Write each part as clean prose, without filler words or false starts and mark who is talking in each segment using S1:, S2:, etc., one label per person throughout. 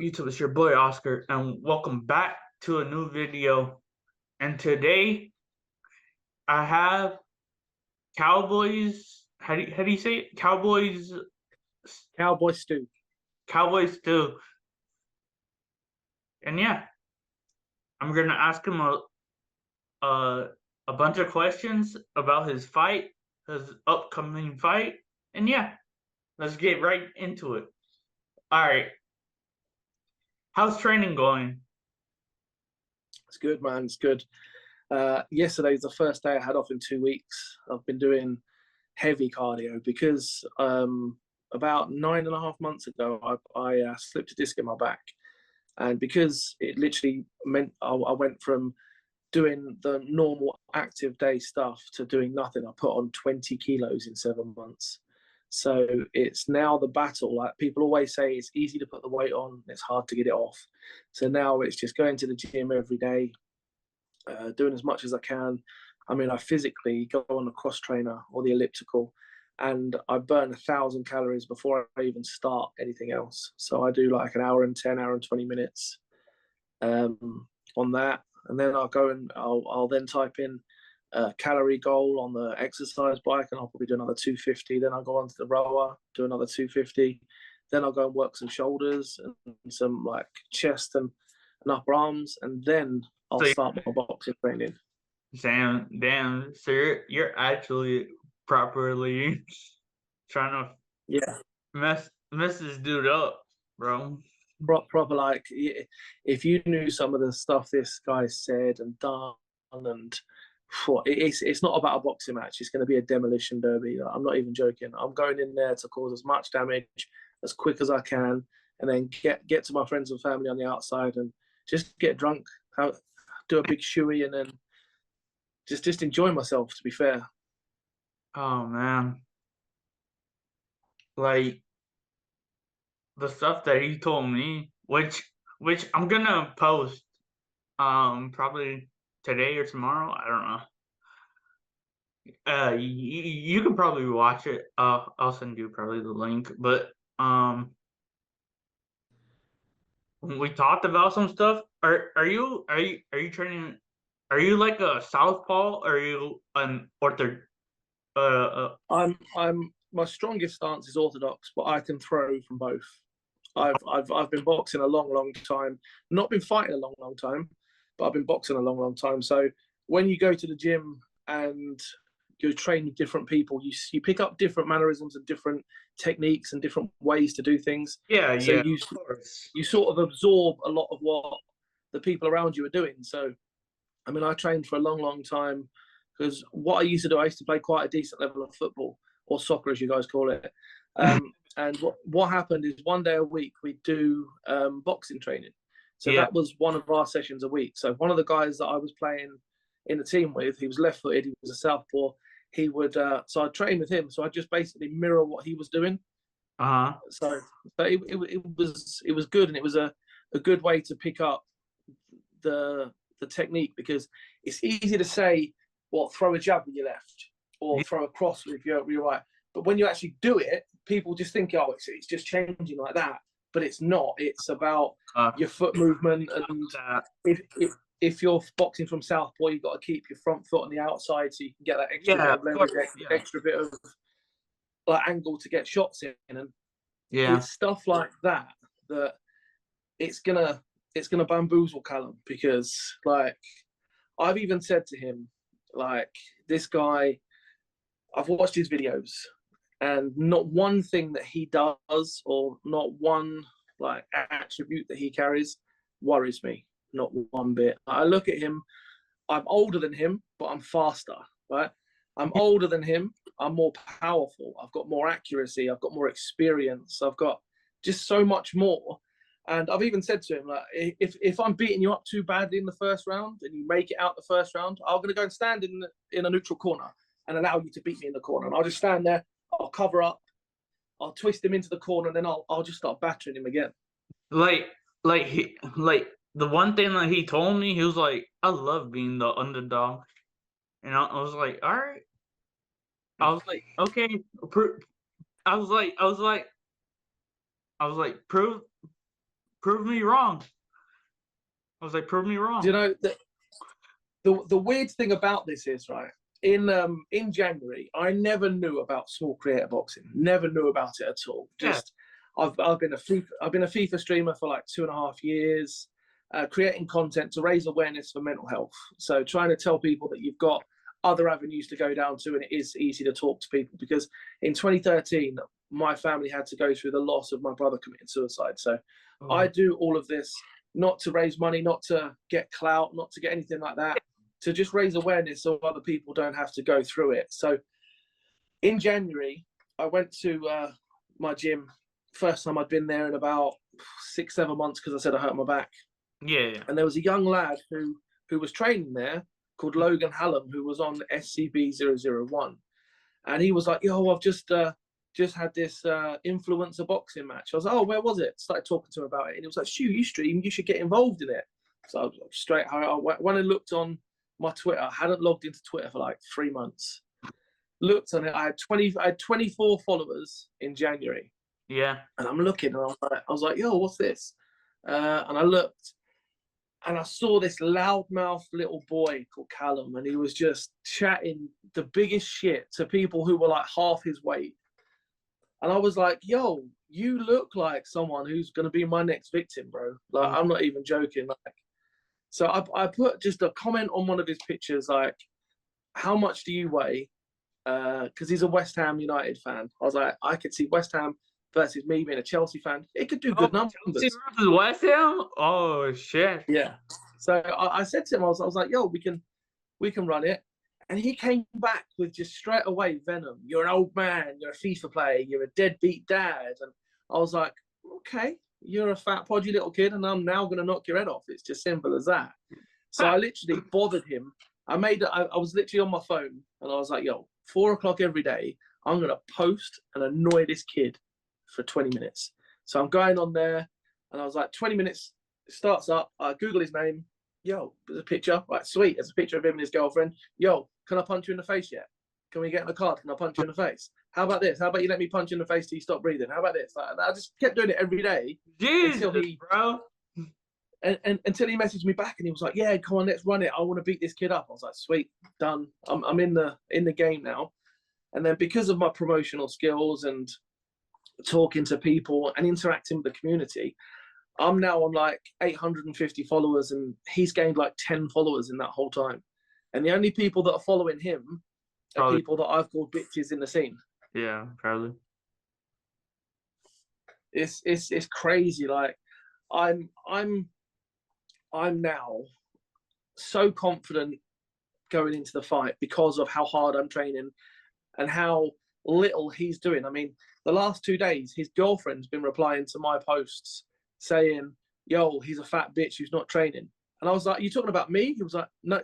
S1: YouTube? It's your boy Oscar, and welcome back to a new video. And today I have Cowboys. How do you say it?
S2: Cowboystew.
S1: Cowboystew. And yeah, I'm gonna ask him a bunch of questions about his fight, his upcoming fight, and yeah, let's get right into it. All right, how's training going?
S2: It's good, man. It's good. Yesterday's the first day I had off in 2 weeks. I've been doing heavy cardio because about 9.5 months ago, I slipped a disc in my back. And because it literally meant I went from doing the normal active day stuff to doing nothing. I put on 20 kilos in 7 months. So it's now the battle. Like people always say, it's easy to put the weight on, it's hard to get it off. So now it's just going to the gym every day, doing as much as I can. I mean, I physically go on the cross trainer or the elliptical, and I burn 1,000 calories before I even start anything else. So I do like an hour and 10, hour and 20 minutes on that, and then I'll go and I'll then type in a calorie goal on the exercise bike, and I'll probably do another 250. Then I'll go onto the rower, do another 250. Then I'll go and work some shoulders and some like chest and upper arms, and then I'll
S1: So
S2: start my boxing training.
S1: damn. So you're actually properly trying to
S2: Yeah,
S1: mess this dude up, bro.
S2: proper like if you knew some of the stuff this guy said and done, and it's not about a boxing match. It's going to be a demolition derby. I'm not even joking. I'm going in there to cause as much damage as quick as I can, and then get to my friends and family on the outside and just get drunk, do a big shoey, and then just enjoy myself. To be fair.
S1: Oh man, like the stuff that he told me, which I'm gonna post, probably today or tomorrow. I don't know. You can probably watch it. I'll send you probably the link. But we talked about some stuff. Are you training? Are you like a southpaw? Or are you an ortho?
S2: I'm my strongest stance is orthodox, but I can throw from both. I've been boxing a long time, not been fighting a long time, but I've been boxing a long time. So when you go to the gym and you train with different people, you pick up different mannerisms and different techniques and different ways to do things.
S1: Yeah,
S2: So
S1: yeah, of course.
S2: you sort of absorb a lot of what the people around you are doing. So I mean, I trained for a long time because what I used to do, I used to play quite a decent level of football or soccer, as you guys call it. And what happened is one day a week we do boxing training. So
S1: Yeah.
S2: that was one of our sessions a week. So one of the guys that I was playing in the team with, he was left-footed, he was a southpaw. He would so I'd train with him. So I just basically mirror what he was doing.
S1: Uh-huh.
S2: So it was good, and it was a good way to pick up the technique, because it's easy to say, well, throw a jab with your left or throw a cross with your right. But when you actually do it, people just think, oh, it's just changing like that. But it's not. It's about your foot movement. And if you're boxing from southpaw, you've got to keep your front foot on the outside so you can get that extra bit of leverage, extra bit of like angle to get shots in. And it's stuff like that that it's gonna bamboozle Callum, because like I've even said to him, like, this guy, I've watched his videos, and not one thing that he does or not one like attribute that he carries worries me, not one bit. I look at him, I'm older than him, but I'm faster, right? I'm older than him, I'm more powerful, I've got more accuracy, I've got more experience, I've got just so much more. And I've even said to him, like, if I'm beating you up too badly in the first round and you make it out the first round, I'm going to go and stand in a neutral corner and allow you to beat me in the corner. And I'll just stand there, I'll cover up, I'll twist him into the corner, and then I'll just start battering him again.
S1: Like the one thing that he told me, he was like, I love being the underdog. And I was like, all right. I was like, okay, I was like, prove prove me wrong. I was like, prove me wrong.
S2: Do you know the weird thing about this is, right? In January, I never knew about small creator boxing. Never knew about it at all. Just I've been a FIFA streamer for like 2.5 years, creating content to raise awareness for mental health. So trying to tell people that you've got other avenues to go down to, and it is easy to talk to people. Because in 2013, my family had to go through the loss of my brother committing suicide. So I do all of this not to raise money, not to get clout, not to get anything like that, to just raise awareness so other people don't have to go through it. So in January, I went to my gym. First time I'd been there in about 6-7 months because I said I hurt my back.
S1: Yeah.
S2: And there was a young lad who was training there called Logan Callum, who was on SCB 001. And he was like, yo, I've just had this influencer boxing match. I was like, oh, where was it? Started talking to him about it. And he was like, shoot, you stream, you should get involved in it. So I was straight, when I looked on my Twitter, I hadn't logged into Twitter for like 3 months. Looked on it, I had 24 followers in January.
S1: Yeah.
S2: And I'm looking, and I was like, yo, what's this? And I looked, and I saw this loudmouth little boy called Callum, and he was just chatting the biggest shit to people who were like half his weight. And I was like, yo, you look like someone who's going to be my next victim, bro. Like, I'm not even joking. Like, so I put just a comment on one of his pictures, like, how much do you weigh? Because he's a West Ham United fan. I was like, I could see West Ham versus me being a Chelsea fan. It could do good numbers.
S1: Chelsea versus West Ham? Oh, shit.
S2: Yeah. So I said to him, I was like, yo, we can run it. And he came back with just straight away venom. You're an old man. You're a FIFA player. You're a deadbeat dad. And I was like, okay, you're a fat, podgy little kid, and I'm now going to knock your head off. It's just simple as that. So I literally bothered him. I was literally on my phone, and I was like, yo, 4 o'clock every day, I'm going to post and annoy this kid for 20 minutes. So I'm going on there, and I was like, 20 minutes, starts up. I Google his name. Yo, there's a picture. Right, sweet. There's a picture of him and his girlfriend. Yo, can I punch you in the face yet? Can we get in the car? Can I punch you in the face? How about this? How about you let me punch you in the face till you stop breathing? How about this? I just kept doing it every day.
S1: Jesus, bro.
S2: And until he messaged me back, and he was like, yeah, come on, let's run it. I want to beat this kid up. I was like, sweet, done. I'm in the game now. And then because of my promotional skills and talking to people and interacting with the community, I'm now on like 850 followers, and he's gained like 10 followers in that whole time. And the only people that are following him are people that I've called bitches in the scene.
S1: Yeah, probably.
S2: It's crazy. Like I'm now so confident going into the fight because of how hard I'm training and how little he's doing. I mean, the last 2 days, his girlfriend's been replying to my posts saying, yo, he's a fat bitch who's not training. And I was like, you talking about me? He was like, no,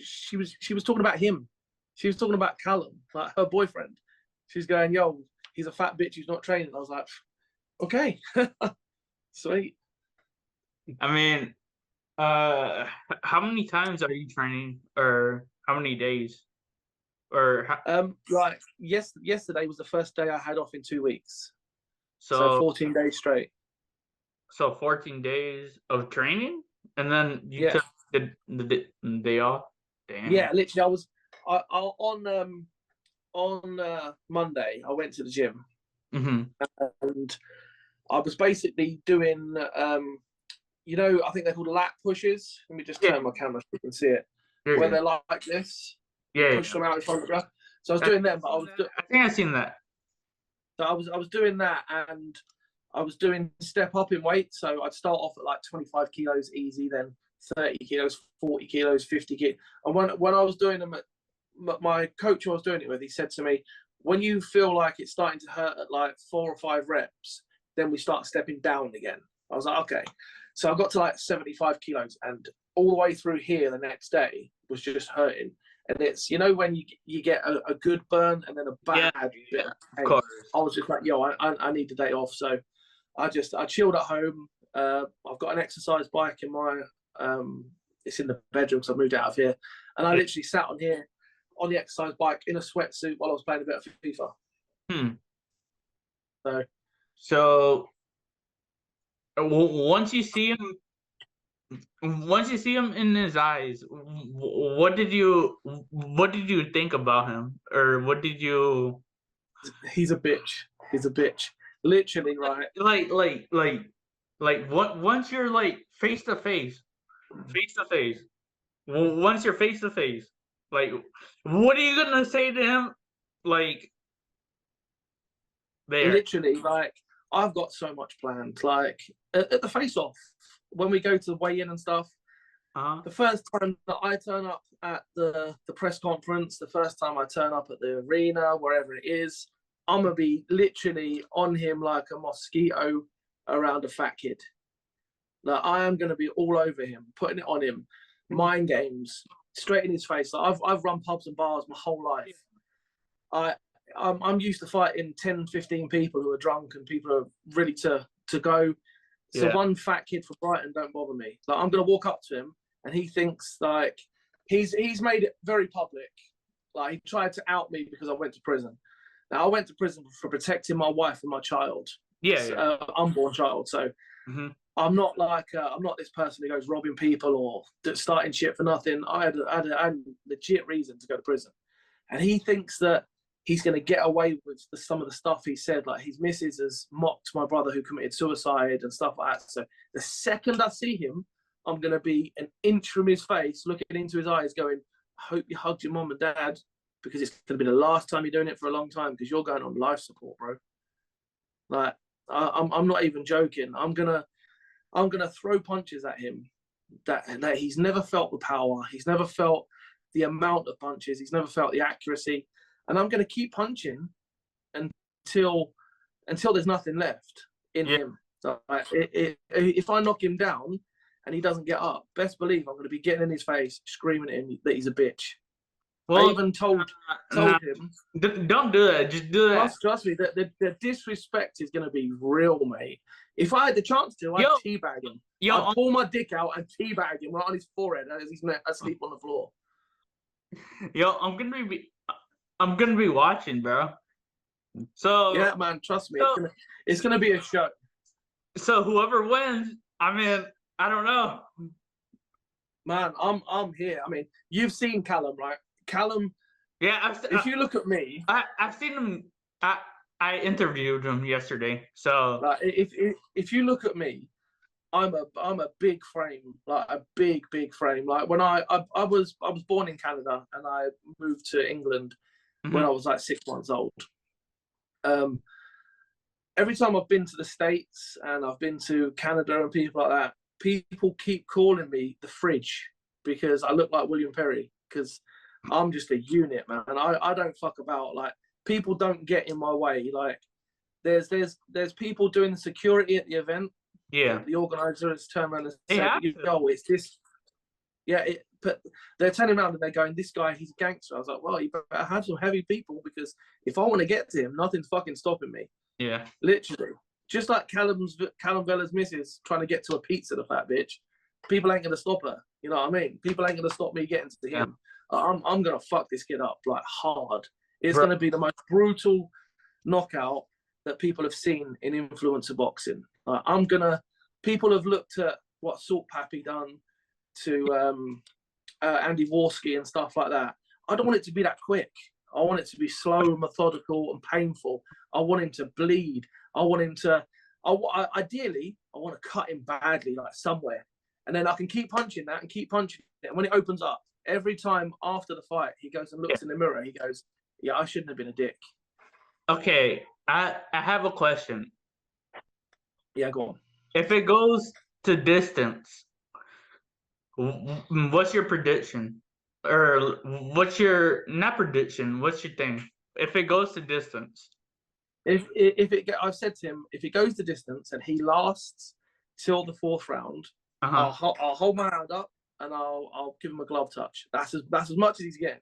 S2: she was talking about him. She was talking about Callum, like her boyfriend. She's going, yo, he's a fat bitch who's not training. I was like, okay, sweet.
S1: I mean, how many times are you training, or how many days? Or
S2: like yesterday was the first day I had off in 2 weeks.
S1: So
S2: 14 days straight.
S1: So 14 days of training, and then you took the day off. Damn.
S2: Yeah, literally, I was on Monday. I went to the gym, and I was basically doing I think they're called lat pushes. Let me just turn my camera so you can see it. Where they're like this.
S1: Yeah.
S2: Push them out in front of you. So I was doing them, but
S1: I think I've seen that.
S2: So I was doing that, and I was doing step up in weight. So I'd start off at like 25 kilos easy, then 30 kilos, 40 kilos, 50 kilos. And when I was doing them, my coach who I was doing it with, he said to me, when you feel like it's starting to hurt at like 4 or 5 reps, then we start stepping down again. I was like, okay. So I got to like 75 kilos, and all the way through here the next day was just hurting. And it's, when you get a good burn and then a bad bit of pain. Of course. I was just like, yo, I need the day off. So I chilled at home. I've got an exercise bike in my, it's in the bedroom because I moved out of here. And I literally sat on here on the exercise bike in a sweatsuit while I was playing a bit of FIFA.
S1: So once you see him, in his eyes, what did you think about him, or what did you
S2: He's a bitch. He's a bitch. Literally, right?
S1: what once you're like face to face, once you're face to face, like what are you gonna say to him, like there?
S2: Literally, like I've got so much planned. Like at the face off, when we go to the weigh in and stuff,
S1: Uh-huh.
S2: the first time that I turn up at the press conference, the first time I turn up at the arena, wherever it is, I'm gonna be literally on him like a mosquito around a fat kid. Like I am gonna be all over him, putting it on him, mind games, straight in his face. Like, I've run pubs and bars my whole life. I I'm used to fighting 10, 15 people who are drunk and people are ready to go. So
S1: Yeah.
S2: one fat kid from Brighton don't bother me. Like I'm gonna walk up to him and he thinks like he's made it very public. Like he tried to out me because I went to prison. Now I went to prison for protecting my wife and my child,
S1: Yeah.
S2: unborn child. So
S1: Hmm.
S2: I'm not like I'm not this person who goes robbing people or starting shit for nothing. I had a legit reason to go to prison, and he thinks that he's going to get away with some of the stuff he said. Like his missus has mocked my brother who committed suicide and stuff like that. So the second I see him, I'm going to be an inch from his face, looking into his eyes, going, "I hope you hugged your mum and dad, because it's going to be the last time you're doing it for a long time because you're going on life support, bro." Like I'm not even joking. I'm gonna throw punches at him that he's never felt the power. He's never felt the amount of punches. He's never felt the accuracy, and I'm gonna keep punching until there's nothing left in
S1: Yeah.
S2: him. So if I knock him down and he doesn't get up, best believe I'm gonna be getting in his face, screaming at him that he's a bitch. I
S1: Well,
S2: even told
S1: nah,
S2: him.
S1: don't do that. Just do that.
S2: Trust me, the disrespect is going to be real, mate. If I had the chance to, I'd
S1: Yo,
S2: teabag him.
S1: yo,
S2: I'd pull my dick out and teabag him right on his forehead as he's asleep on the floor.
S1: yo, I'm gonna be watching, bro. So
S2: Yeah, man, trust me,
S1: so,
S2: it's gonna be a show.
S1: so whoever wins, I mean, I don't know.
S2: Man, I'm here. I mean, you've seen Callum, right? Callum,
S1: Yeah,
S2: if you look at me,
S1: I've seen him. I interviewed him yesterday. So
S2: like if you look at me, I'm a big frame, like a big frame. Like when I was born in Canada and I moved to England when I was like 6 months old. Every time I've been to the States and I've been to Canada and people like that, people keep calling me the fridge because I look like William Perry, because I'm just a unit, man. I don't fuck about. Like people don't get in my way. Like there's people doing the security at the event.
S1: yeah,
S2: The organisers turn around and
S1: they
S2: say,
S1: have to.
S2: "Yo, it's this." Yeah, but they're turning around and they're going, "This guy, he's a gangster." I was like, "Well, you better have some heavy people, because if I want to get to him, nothing's fucking stopping me."
S1: Yeah.
S2: Literally, just like Callum Vella's missus trying to get to a pizza, the fat bitch. People ain't gonna stop her. You know what I mean? People ain't gonna stop me getting to him. I'm gonna fuck this kid up like hard. It's
S1: Bro.
S2: gonna be the most brutal knockout that people have seen in influencer boxing. People have looked at what Salt Pappy done to Andy Warski and stuff like that. I don't want it to be that quick. I want it to be slow and methodical and painful. I want him to bleed. I want him to. Ideally, I want to cut him badly, like somewhere, and then I can keep punching that and keep punching it. And when it opens up, every time after the fight, he goes and looks in the mirror. He goes, "Yeah, I shouldn't have been a dick."
S1: Okay, I have a question.
S2: Yeah, go on.
S1: If it goes to distance, what's your prediction? Or what's your not prediction? What's your thing? If it goes to distance,
S2: I've said to him, if it goes the distance and he lasts till the fourth round,
S1: uh-huh.
S2: I'll hold my hand up and I'll give him a glove touch. That's as much as he's getting.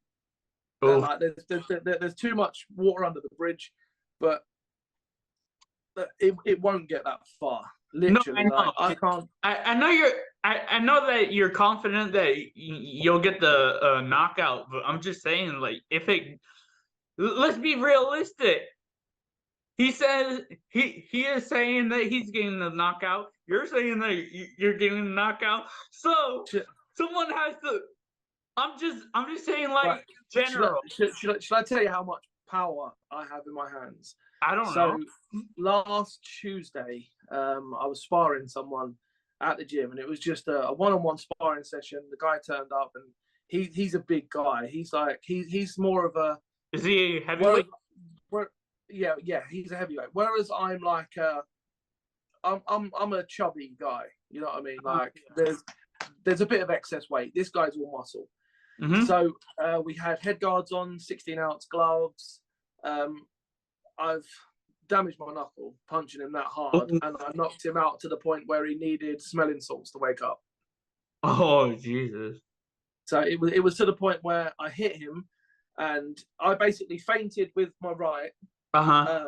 S1: Oh,
S2: There's too much water under the bridge, but it won't get that far. Literally,
S1: no, I know.
S2: I can't.
S1: I know I know that you're confident that you'll get the knockout, but I'm just saying, like, if it, let's be realistic. He says he is saying that he's getting the knockout. You're saying that you're getting a knockout. So
S2: Should,
S1: someone has to. I'm just saying
S2: right.
S1: like
S2: Should I,
S1: general.
S2: should I tell you how much power I have in my hands?
S1: I don't know.
S2: So last Tuesday, I was sparring someone at the gym, and it was just a one-on-one sparring session. The guy turned up, and he's a big guy. He's more of a
S1: Is he a
S2: where,
S1: heavyweight?
S2: yeah, he's a heavyweight. Whereas I'm like I'm a chubby guy. You know what I mean? Like there's a bit of excess weight. This guy's all muscle.
S1: Mm-hmm.
S2: So we had head guards on, 16-ounce gloves. I've damaged my knuckle punching him that hard, and I knocked him out to the point where he needed smelling salts to wake up.
S1: Oh Jesus!
S2: So it was to the point where I hit him, and I basically fainted with my right,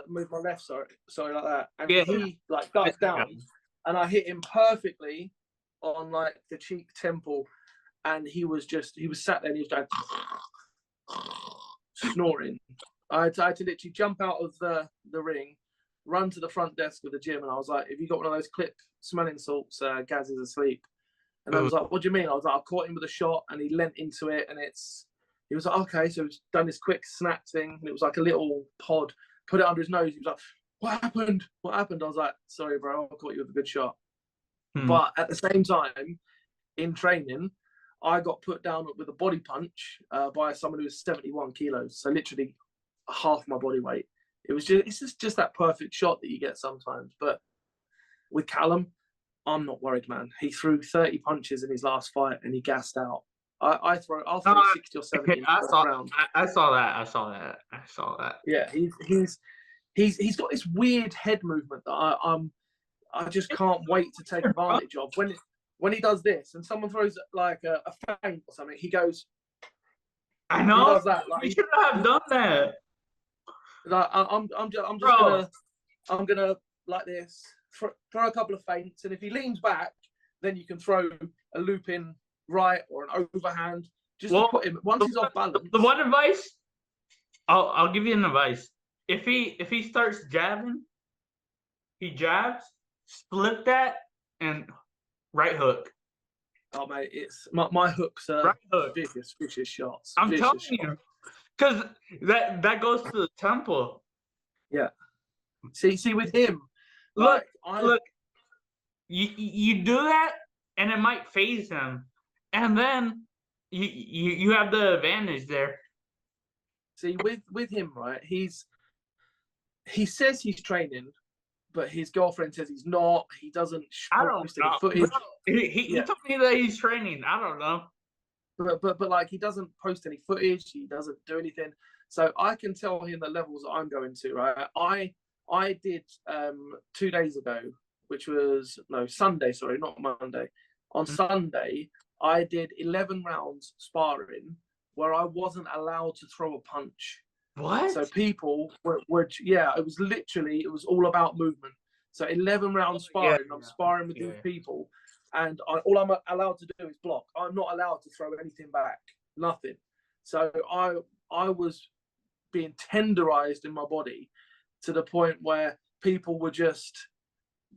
S2: with my left, sorry, like that, and he like ducked down, and I hit him perfectly on like the cheek temple, and he was sat there and he was going snoring. I had to literally jump out of the ring, run to the front desk of the gym, and I was like, "Have you got one of those clip smelling salts? Gaz is asleep." And I was like, "What do you mean?" I was like, "I caught him with a shot, and he leant into it, and he was like, okay." So he's done this quick snap thing, and it was like a little pod. Put it under his nose. He was like, "What happened? What happened?" I was like, "Sorry, bro, I caught you with a good shot." But at the same time, in training, I got put down with a body punch by someone who was 71 kilos. So literally half my body weight. It's just that perfect shot that you get sometimes. But with Callum, I'm not worried, man. He threw 30 punches in his last fight and he gassed out. I'll throw 60 or 70 in the first round.
S1: I saw that. I saw that. I saw that.
S2: Yeah, he's got this weird head movement that I just can't wait to take advantage of. When he does this and someone throws like a feint or something, he goes.
S1: I know.
S2: He does that. Like,
S1: he should have done that.
S2: Like I'm gonna like this, throw a couple of feints, and if he leans back, then you can throw a looping right or an overhand just to put him once he's off balance.
S1: The one advice, I'll give you an advice. If he starts jabbing, he jabs, split that, and right hook.
S2: Oh mate, it's my hooks are
S1: right hook.
S2: vicious shots.
S1: I'm telling you, because that goes to the temple.
S2: Yeah. See with him,
S1: look, you do that, and it might phase him, and then you have the advantage there.
S2: See with him, right? He says he's training, but his girlfriend says he's not. He doesn't post any footage.
S1: He told me that he's training. I don't know.
S2: But like he doesn't post any footage. He doesn't do anything. So I can tell him the levels that I'm going to. Right? I did 2 days ago, which was Sunday. Sorry, not Monday. On Sunday, I did 11 rounds sparring where I wasn't allowed to throw a punch.
S1: What?
S2: So people were it was all about movement. So 11 rounds sparring. I'm sparring with these people, and all I'm allowed to do is block. I'm not allowed to throw anything back. Nothing. So I was being tenderized in my body to the point where people were just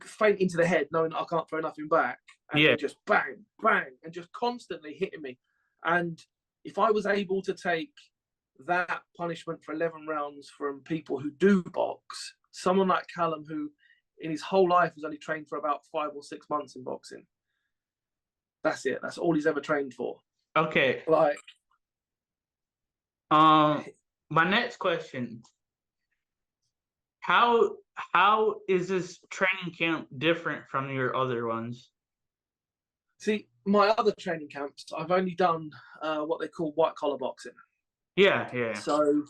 S2: faint into the head, knowing that I can't throw nothing back, and just bang, bang, and just constantly hitting me. And if I was able to take that punishment for 11 rounds from people who do box, someone like Callum, who in his whole life has only trained for about 5 or 6 months in boxing, that's it. That's all he's ever trained for.
S1: Okay.
S2: Like,
S1: my next question: How is this training camp different from your other ones?
S2: See, my other training camps, I've only done what they call white collar boxing.
S1: Yeah.
S2: So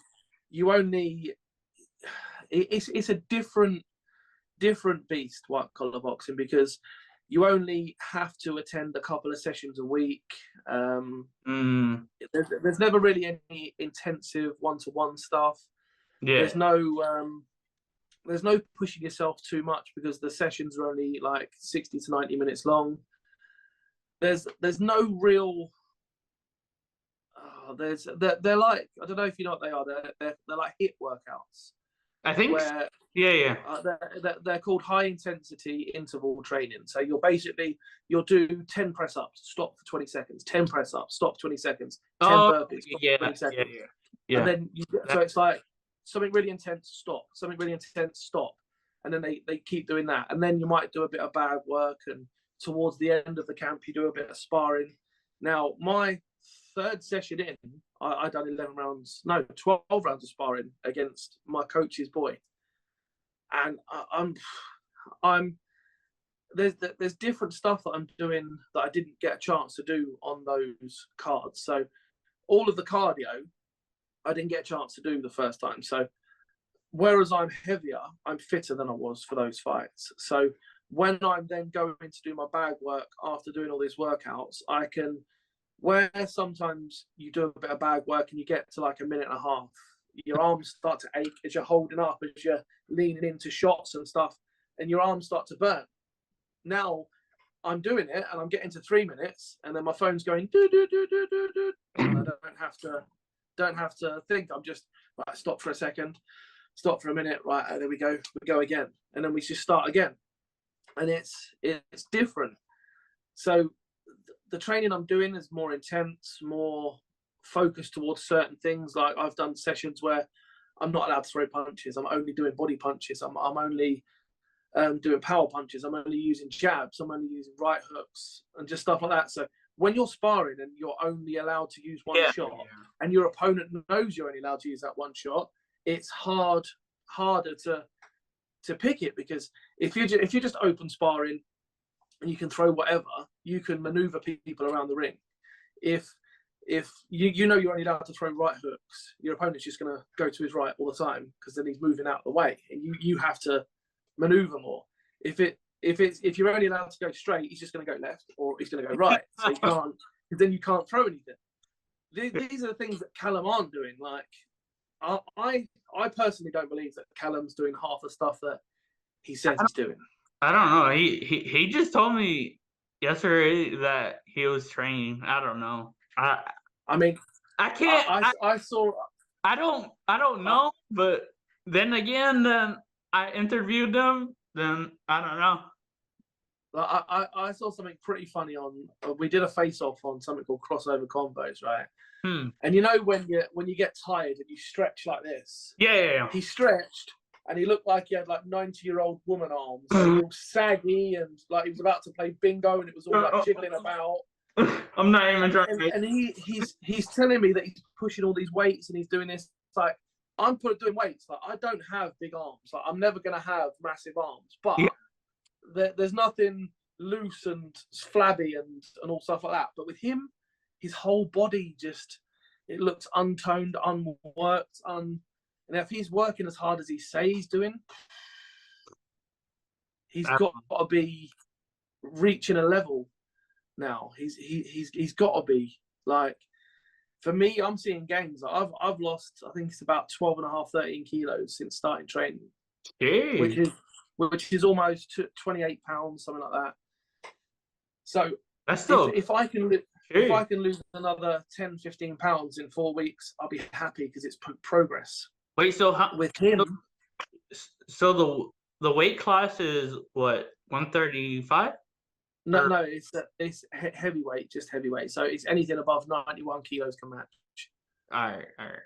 S2: you only it's a different beast, white collar boxing, because you only have to attend a couple of sessions a week. There's never really any intensive one-to-one stuff.
S1: Yeah.
S2: There's no pushing yourself too much because the sessions are only like 60 to 90 minutes long. There's no real. They're like, I don't know if you know what they are. They're like HIIT workouts.
S1: I think.
S2: where
S1: Yeah.
S2: they're called high intensity interval training. So you'll do 10 press ups, stop for 20 seconds, 10 press ups, stop for 20 seconds, 10
S1: Oh,
S2: burpees, stop for 20 seconds.
S1: Yeah.
S2: And then so it's like something really intense, stop, something really intense, stop. And then they keep doing that. And then you might do a bit of bag work, and towards the end of the camp you do a bit of sparring. Now, my third session in, I done 12 rounds of sparring against my coach's boy. And I'm there's different stuff that I'm doing that I didn't get a chance to do on those cards. So all of the cardio I didn't get a chance to do the first time. So whereas I'm heavier, I'm fitter than I was for those fights. So when I'm then going to do my bag work after doing all these workouts, I can, where sometimes you do a bit of bag work and you get to like a minute and a half, your arms start to ache as you're holding up, as you're leaning into shots and stuff, and your arms start to burn. Now I'm doing it and I'm getting to 3 minutes, and then my phone's going do do do do do do, and I don't have to think. I'm just right. Stop for a second. Stop for a minute. Right, there we go. We go again, and then we just start again, and it's different. So the training I'm doing is more intense, more focused towards certain things. Like I've done sessions where I'm not allowed to throw punches. I'm only doing body punches. I'm only doing power punches. I'm only using jabs. I'm only using right hooks and just stuff like that. So when you're sparring and you're only allowed to use one shot, and your opponent knows you're only allowed to use that one shot, it's harder to pick it, because if you're just open sparring and you can throw whatever, you can maneuver people around the ring. If you know you're only allowed to throw right hooks, your opponent's just going to go to his right all the time, because then he's moving out of the way, and you have to maneuver more. If you're only allowed to go straight, he's just going to go left, or he's going to go right. So then you can't throw anything. These are the things that Callum aren't doing. Like I personally don't believe that Callum's doing half the stuff that he says he's doing.
S1: I don't know. He just told me yesterday that he was training. I don't know.
S2: I mean,
S1: I can't.
S2: I saw.
S1: I don't know. But then again, then I interviewed them. Then I don't know.
S2: I saw something pretty funny on. We did a face-off on something called crossover combos, right? And you know when you get tired and you stretch like this.
S1: Yeah.
S2: He stretched, and he looked like he had like 90-year-old woman arms, like all saggy, and like he was about to play bingo, and it was all like jiggling about.
S1: I'm not even trying.
S2: And he's telling me that he's pushing all these weights and he's doing this. It's like, I'm doing weights. Like, I don't have big arms. Like, I'm never gonna have massive arms. But there's nothing loose and flabby and all stuff like that. But with him, his whole body it looks untoned, unworked, and if he's working as hard as he says he's doing, he's got to be reaching a level now. He's got to be, like, for me, I'm seeing gains. Like, I've lost, I think it's about 12 and a half, 13 kilos since starting training, which is almost 28 pounds, something like that. So
S1: that's still,
S2: if I can lose another 10, 15 pounds in 4 weeks, I'll be happy, because it's progress.
S1: Wait, so
S2: with him,
S1: so the weight class is what, 135?
S2: No, it's heavyweight, just heavyweight. So it's anything above 91 kilos can match.
S1: All right.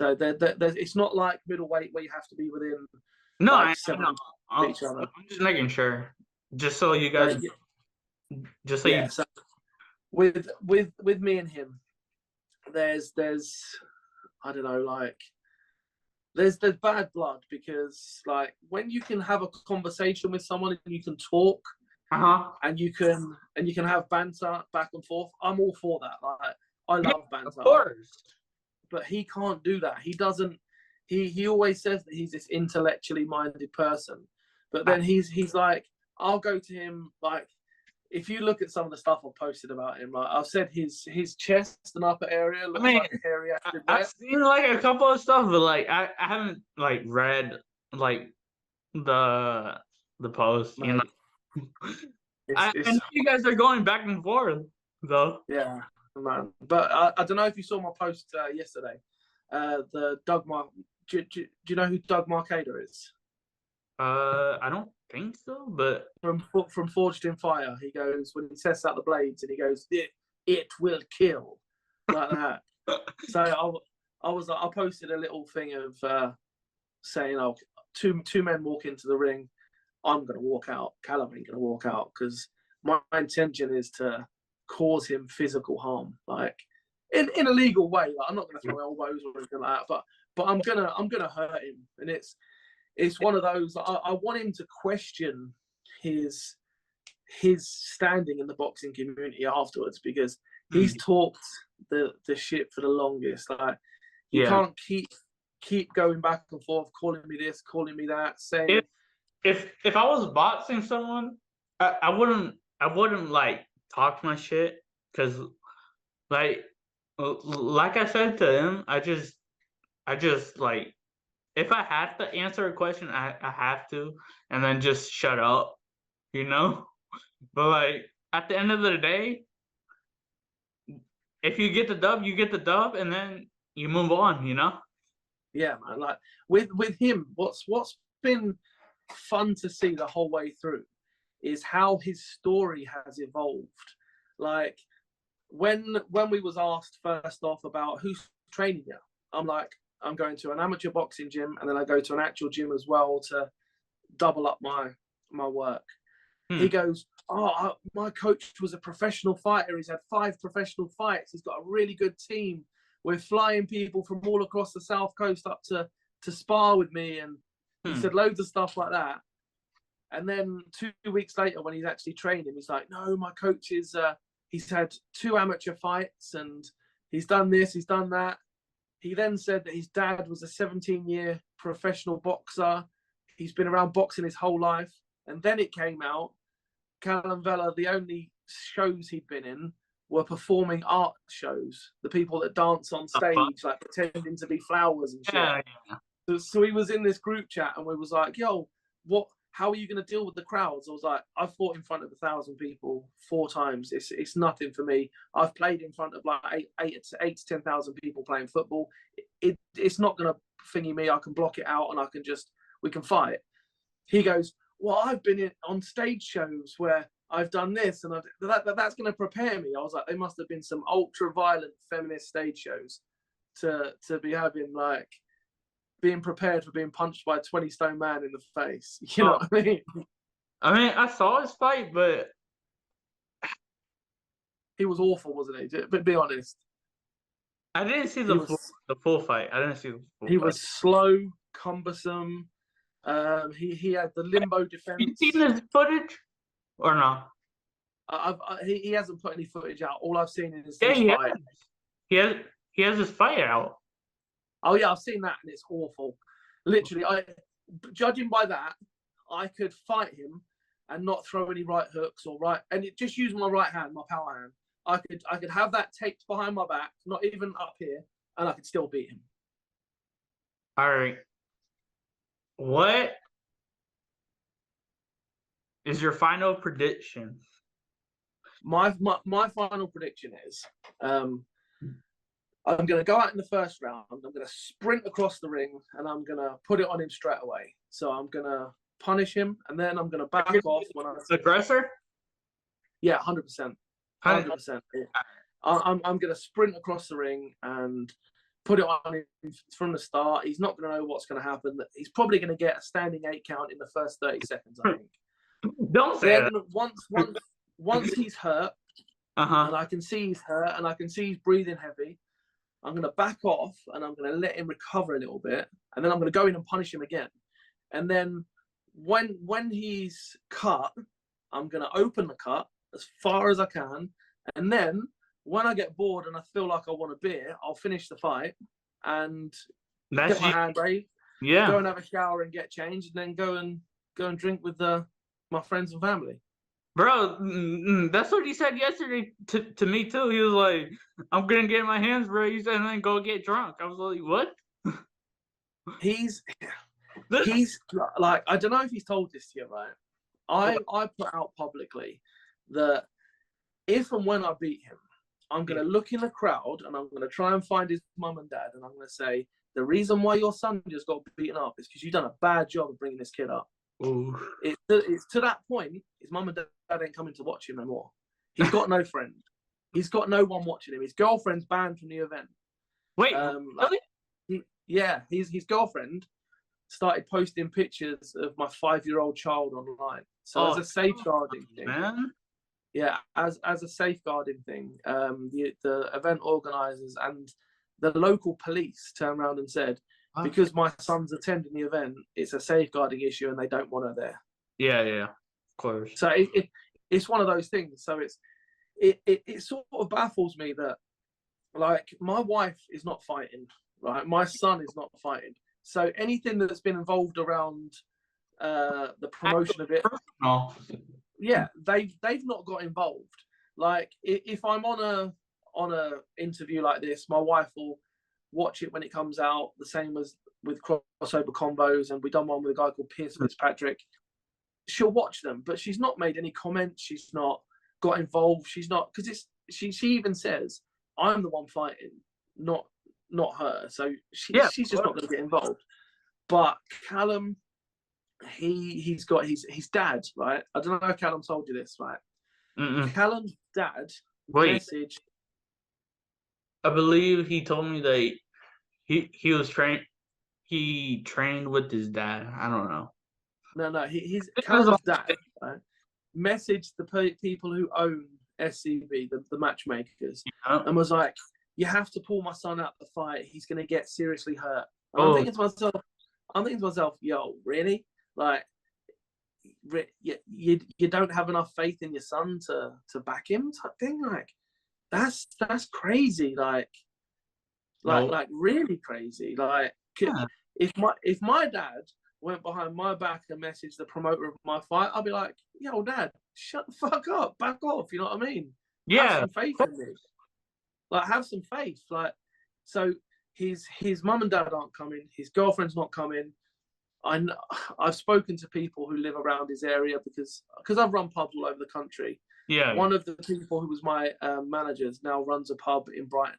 S2: So it's not like middleweight where you have to be within.
S1: No,
S2: like
S1: I know. I'm just making sure, just so you guys,
S2: So with me and him, there's I don't know, like there's bad blood, because like when you can have a conversation with someone and you can talk. And you can have banter back and forth. I'm all for that. Like, I love banter. Of
S1: course.
S2: But he can't do that. He doesn't. He always says that he's this intellectually minded person, but then he's like, I'll go to him, like, if you look at some of the stuff I've posted about him, like I've said his chest and upper area looks like a hairy acid
S1: I've seen like a couple of stuff, but like I haven't like read like the post, you know. I know you guys are going back and forth, though.
S2: Yeah, man. But I don't know if you saw my post yesterday. The Doug do you know who Doug Marcader is?
S1: I don't think so, but
S2: From Forged in Fire. He goes when he tests out the blades, and he goes, "It will kill," like that. So I posted a little thing of saying, "Oh, two men walk into the ring. I'm going to walk out. Callum ain't going to walk out because my intention is to cause him physical harm, like in a legal way. Like, I'm not going to throw elbows or anything like that, but I'm gonna hurt him, and it's one of those. I want him to question his standing in the boxing community afterwards because he's talked the shit for the longest. Like you can't keep going back and forth, calling me this, calling me that, saying.
S1: If I was boxing someone, I wouldn't like talk my shit because like I said to him, I just like if I have to answer a question, I have to, and then just shut up, you know. But like at the end of the day, if you get the dub, you get the dub, and then you move on, you know.
S2: Yeah, man. Like with him, what's been fun to see the whole way through is how his story has evolved. Like when we was asked first off about who's training you, I'm like, I'm going to an amateur boxing gym, and then I go to an actual gym as well to double up my work. He goes, "Oh, my coach was a professional fighter. He's had 5 professional fights. He's got a really good team. We're flying people from all across the South Coast up to spar with me." And he said loads of stuff like that. And then 2 weeks later, when he's actually training, he's like, "No, my coach is, he's had 2 amateur fights and he's done this, he's done that." He then said that his dad was a 17-year professional boxer. He's been around boxing his whole life. And then it came out, Callum Vella, the only shows he'd been in were performing art shows. The people that dance on stage, like pretending to be flowers and shit. Yeah. So he was in this group chat and we was like, "Yo, how are you going to deal with the crowds?" I was like, "I've fought in front of 1,000 people 4 times. It's nothing for me. I've played in front of like 8 to 10,000 people playing football. It's not going to thingy me. I can block it out and we can fight." He goes, "Well, I've been on stage shows where I've done this, and that's going to prepare me." I was like, "They must have been some ultra-violent feminist stage shows to be having, like, being prepared for being punched by a 20-stone man in the face." You know what I mean?
S1: I saw his fight, but
S2: he was awful, wasn't he? But be honest.
S1: I didn't see the full fight. I didn't see the full
S2: He
S1: fight.
S2: was slow, cumbersome. He had the limbo defense.
S1: You seen his footage or no?
S2: He hasn't put any footage out. All I've seen is
S1: Yeah,
S2: his fight.
S1: He has his fight out.
S2: Oh yeah, I've seen that and it's awful. Literally, judging by that, I could fight him and not throw any right hooks and just use my right hand, my power hand. I could have that taped behind my back, not even up here, and I could still beat him.
S1: All right. What is your final prediction?
S2: My final prediction is I'm going to go out in the first round. I'm going to sprint across the ring and I'm going to put it on him straight away. So I'm going to punish him and then I'm going to back off when I
S1: aggressor.
S2: Yeah, 100%. 100%. I'm going to sprint across the ring and put it on him from the start. He's not going to know what's going to happen. He's probably going to get a standing 8 count in the first 30 seconds, I think.
S1: Don't say that.
S2: Once he's hurt, and I can see he's hurt, and I can see he's breathing heavy, I'm going to back off, and I'm going to let him recover a little bit, and then I'm going to go in and punish him again. And then when he's cut, I'm going to open the cut as far as I can, and then when I get bored and I feel like I want a beer, I'll finish the fight and get my hand bathed, go and have a shower and get changed, and then go and drink with my friends and family.
S1: Bro, that's what he said yesterday to me too. He was like, "I'm gonna get my hands raised and then go get drunk." I was like, "What?"
S2: He's like, I don't know if he's told this to you, right? I put out publicly that if and when I beat him, I'm going to look in the crowd and I'm going to try and find his mum and dad. And I'm going to say, the reason why your son just got beaten up is because you've done a bad job of bringing this kid up.
S1: Ooh.
S2: It's to that point, his mum and dad ain't coming to watch him no more. He's got no friend. He's got no one watching him. His girlfriend's banned from the event.
S1: Wait, really?
S2: His girlfriend started posting pictures of my 5-year-old child online. So as a safeguarding thing,
S1: man.
S2: Yeah, as a safeguarding thing, the event organisers and the local police turned around and said, because my son's attending the event, it's a safeguarding issue and they don't want her there.
S1: Yeah, of course.
S2: So it's one of those things. So it sort of baffles me that, like, my wife is not fighting, right? My son is not fighting. So anything that's been involved around the promotion of it, yeah, they've not got involved. Like, if I'm on a interview like this, my wife will watch it when it comes out. The same as with crossover combos, and we done one with a guy called Piers Fitzpatrick. She'll watch them, but she's not made any comments. She's not got involved. She's not, because she even says, I'm the one fighting, not her. So she's just not going to get involved. But Callum, he's got his dad, right? I don't know if Callum told you this, right? Callum's dad messaged.
S1: I believe he told me that he was trained. He trained with his dad. I don't know.
S2: No. He's Callum's dad, right? Messaged the people who own SCB, the matchmakers, and was like, "You have to pull my son out the fight. He's going to get seriously hurt." And I'm thinking to myself, yo, really? Like, you don't have enough faith in your son to back him, type thing? Like, that's crazy. Like really crazy. Like, if my dad went behind my back and messaged the promoter of my fight, I'd be like, yo, dad, shut the fuck up, back off. You know what I mean?
S1: Yeah.
S2: Have some faith in me. Like, have some faith. Like, so his mum and dad aren't coming. His girlfriend's not coming. I've spoken to people who live around his area because I've run pubs all over the country.
S1: Yeah.
S2: One of the people who was my managers now runs a pub in Brighton,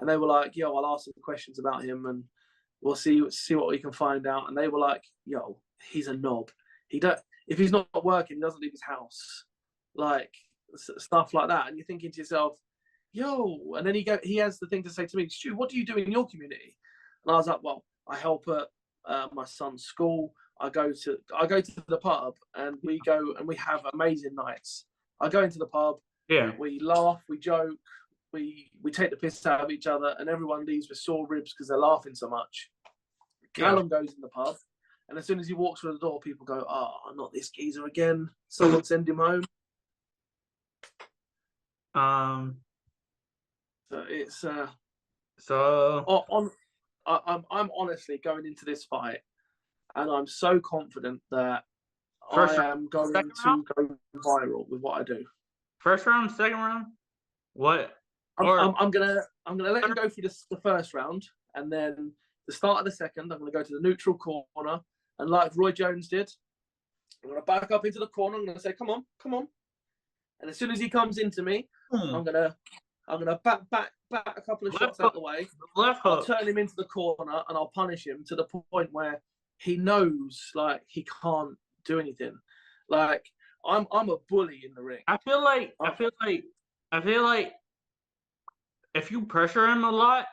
S2: and they were like, "Yo, I'll ask some questions about him, and we'll see what we can find out." And they were like, "Yo, he's a knob. If he's not working, he doesn't leave his house, like stuff like that." And you're thinking to yourself, "Yo," and then he has the thing to say to me, "Stu, what do you do in your community?" And I was like, "Well, I help at my son's school. I go to the pub, and we go and we have amazing nights. I go into the pub, we laugh, we joke, we take the piss out of each other, and everyone leaves with sore ribs because they're laughing so much." Callum goes in the pub, and as soon as he walks through the door, people go, "Oh, not this geezer again. Someone send him home." So it's I'm honestly going into this fight, and I'm so confident that I am going to go viral with what I do.
S1: First round, second round, what?
S2: I'm gonna let him go through the first round, and then the start of the second, I'm gonna go to the neutral corner, and like Roy Jones did, I'm gonna back up into the corner. I'm gonna say, "Come on," and as soon as he comes into me, I'm gonna back a couple of shots out the way. I'll turn him into the corner, and I'll punish him to the point where he knows, like, he can't do anything. Like, I'm a bully in the ring.
S1: I feel like if you pressure him a lot,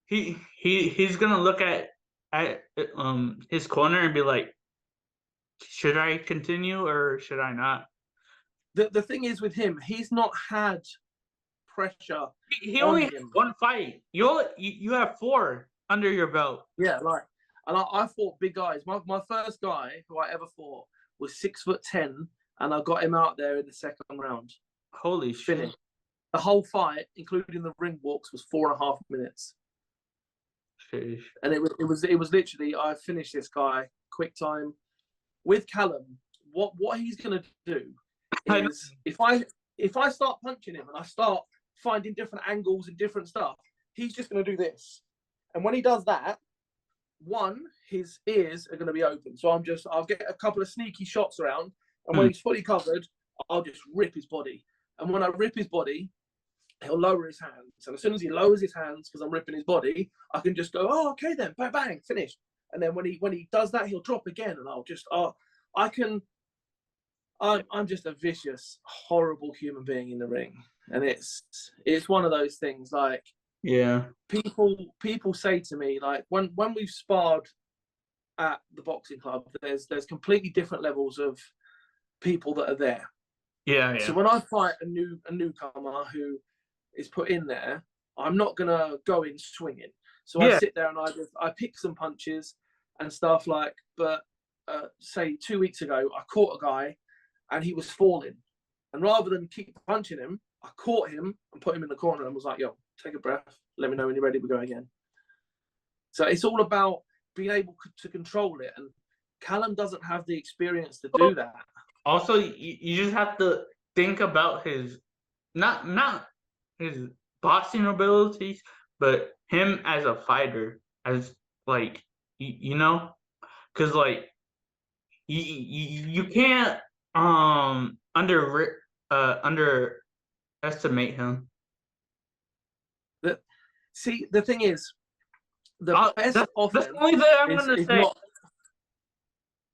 S1: he's gonna look at his corner and be like, should I continue or should I not?
S2: The thing is with him, he's not had pressure.
S1: He only had one fight. You have 4 under your belt.
S2: Yeah, like, and I fought big guys. My first guy who I ever fought was 6'10", and I got him out there in the second round.
S1: Holy shit!
S2: The whole fight, including the ring walks, was 4.5 minutes.
S1: Sheesh.
S2: And it was literally, I finished this guy quick time. With Callum, what he's gonna do is if I start punching him and I start finding different angles and different stuff, he's just gonna do this. And when he does that, his ears are gonna be open. So I'll get a couple of sneaky shots around, and when he's fully covered, I'll just rip his body. And when I rip his body, he'll lower his hands. And as soon as he lowers his hands, because I'm ripping his body, I can just go, oh, okay then, bang, bang, finished. And then when he does that, he'll drop again, and I'll just, I can. I'm just a vicious, horrible human being in the ring, and it's one of those things. Like,
S1: Yeah.
S2: People say to me, like, when we've sparred at the boxing club, there's completely different levels of people that are there.
S1: Yeah.
S2: So when I fight a newcomer who is put in there, I'm not gonna go in swinging. So I sit there and I pick some punches and stuff like. But say 2 weeks ago, I caught a guy and he was falling, and rather than keep punching him, I caught him and put him in the corner and was like, "Yo, take a breath. Let me know when you're ready. We go again." So it's all about being able to control it, and Callum doesn't have the experience to do that.
S1: Also, you just have to think about his not his boxing abilities, but him as a fighter, as like you know, because like you can't underestimate him.
S2: See, the thing is, the best offense
S1: that's the only thing I'm gonna
S2: is
S1: say.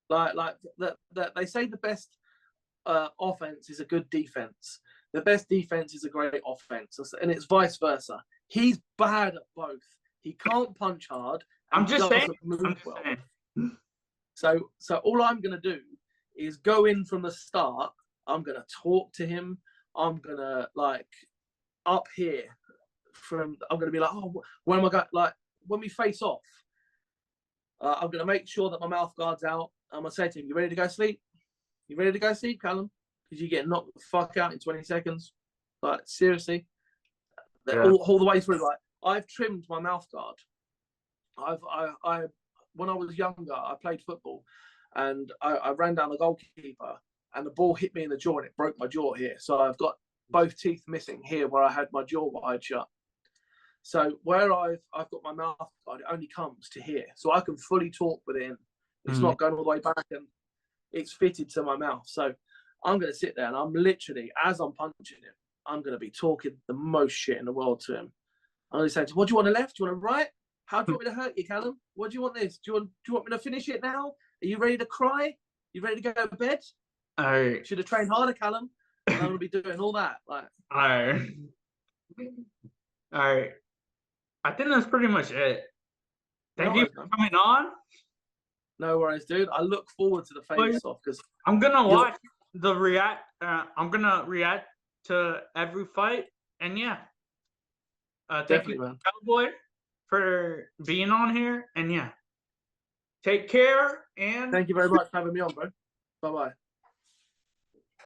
S2: not like that. They say the best offense is a good defense. The best defense is a great offense, and it's vice versa. He's bad at both. He can't punch hard.
S1: I'm just saying.
S2: So all I'm gonna do is go in from the start. I'm gonna talk to him. I'm gonna like up here I'm gonna be like, oh, when am I going? Like when we face off, I'm gonna make sure that my mouth guard's out. I'm gonna say to him, "You ready to go sleep? You ready to go sleep, Callum? Because you get knocked the fuck out in 20 seconds. Like seriously, all the way through. Like I've trimmed my mouth guard. I when I was younger, I played football, and I ran down the goalkeeper, and the ball hit me in the jaw, and it broke my jaw here. So I've got both teeth missing here where I had my jaw wide shut. So where I've got my mouth guard, it only comes to here, so I can fully talk with it. It's not going all the way back, and it's fitted to my mouth. So I'm going to sit there, and I'm literally, as I'm punching him, I'm going to be talking the most shit in the world to him. I'm going to say, "What do you want, a left? Do you want a right? How do you want me to hurt you, Callum? What do you want this? Do you want me to finish it now? Are you ready to cry? You ready to go to bed?
S1: All right.
S2: Should have trained harder, Callum." And I'm going to be doing all that. Like,
S1: all right. I think that's pretty much it. Thank you for coming on.
S2: No worries, dude. I look forward to the face-off because
S1: I'm gonna watch the react. I'm gonna react to every fight, and yeah. Thank you, man. Cowboy, for being on here, and yeah. Take care, and
S2: thank you very much for having me on, bro. Bye-bye.